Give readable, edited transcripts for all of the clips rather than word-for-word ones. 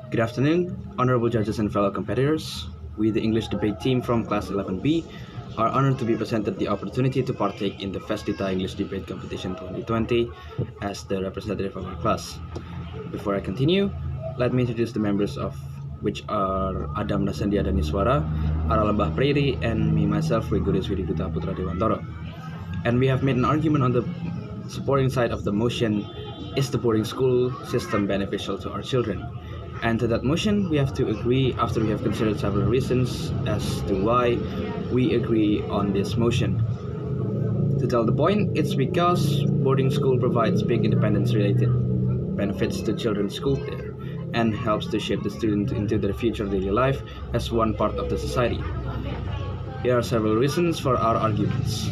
Good afternoon, honorable judges and fellow competitors. We, the English debate team from Class 11B, are honored to be presented the opportunity to partake in the Festita English Debate Competition 2020 as the representative of our class. Before I continue, let me introduce the members of which are Adam Nasandia Daniswara, Aralambah Praire, and me myself, Gregorius Wididuta Putra Dewantoro. And we have made an argument on the supporting side of the motion, is the boarding school system beneficial to our children? And to that motion, we have to agree after we have considered several reasons as to why we agree on this motion. To tell the point, it's because boarding school provides big independence-related benefits to children's school there and helps to shape the student into their future daily life as one part of the society. Here are several reasons for our arguments.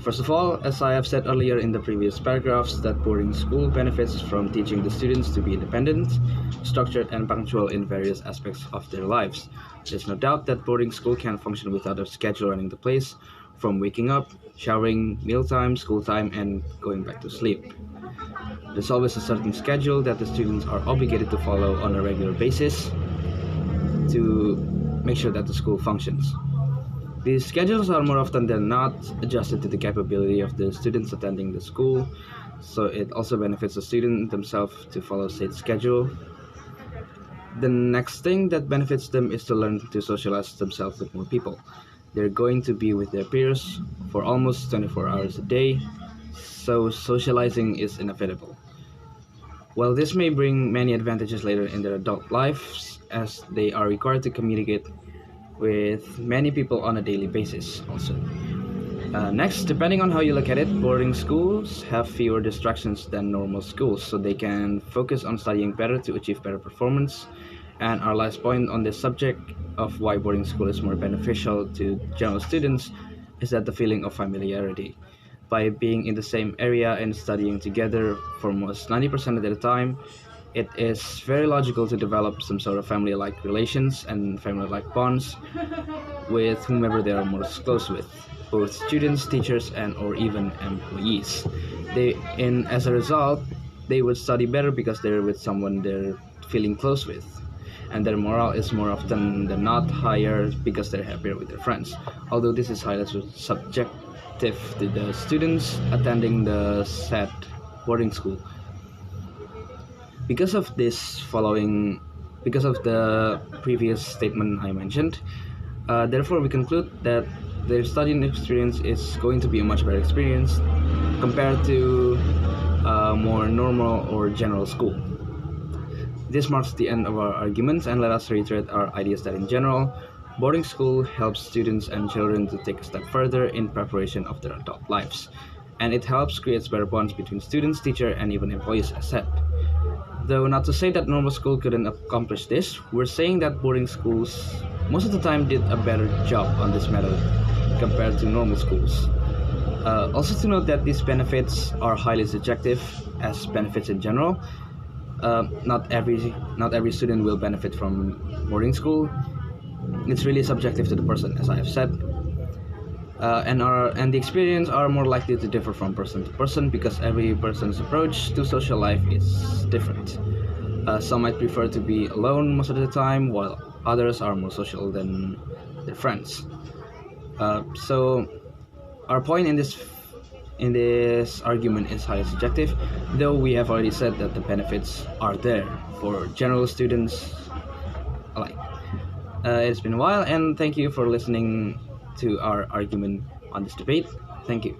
First of all, as I have said earlier in the previous paragraphs, that boarding school benefits from teaching the students to be independent, structured, and punctual in various aspects of their lives. There's no doubt that boarding school can function without a schedule running the place, from waking up, showering, mealtime, school time, and going back to sleep. There's always a certain schedule that the students are obligated to follow on a regular basis to make sure that the school functions. These schedules are more often than not adjusted to the capability of the students attending the school, so it also benefits the student themselves to follow said schedule. The next thing that benefits them is to learn to socialize themselves with more people. They're going to be with their peers for almost 24 hours a day, so socializing is inevitable. While this may bring many advantages later in their adult lives, as they are required to communicate with many people on a daily basis also. Next, depending on how you look at it, boarding schools have fewer distractions than normal schools, so they can focus on studying better to achieve better performance. And our last point on this subject of why boarding school is more beneficial to general students is that the feeling of familiarity. By being in the same area and studying together for almost 90% of the time, it is very logical to develop some sort of family-like relations and family-like bonds with whomever they are most close with, both students, teachers, and or even employees. As a result, they would study better because they're with someone they're feeling close with, and their morale is more often than not higher because they're happier with their friends. Although this is highly subjective to the students attending the said boarding school. Because of the previous statement I mentioned, therefore we conclude that their studying experience is going to be a much better experience compared to a more normal or general school. This marks the end of our arguments, and let us reiterate our ideas that in general, boarding school helps students and children to take a step further in preparation of their adult lives, and it helps create better bonds between students, teacher, and even employees, as said. Though not to say that normal school couldn't accomplish this, we're saying that boarding schools most of the time did a better job on this matter compared to normal schools. Also to note that these benefits are highly subjective as benefits in general. Not every student will benefit from boarding school. It's really subjective to the person, as I have said. And the experience are more likely to differ from person to person because every person's approach to social life is different. Some might prefer to be alone most of the time, while others are more social than their friends. So our point in this argument is highly subjective, though we have already said that the benefits are there for general students alike. It's been a while, and thank you for listening to our argument on this debate. Thank you.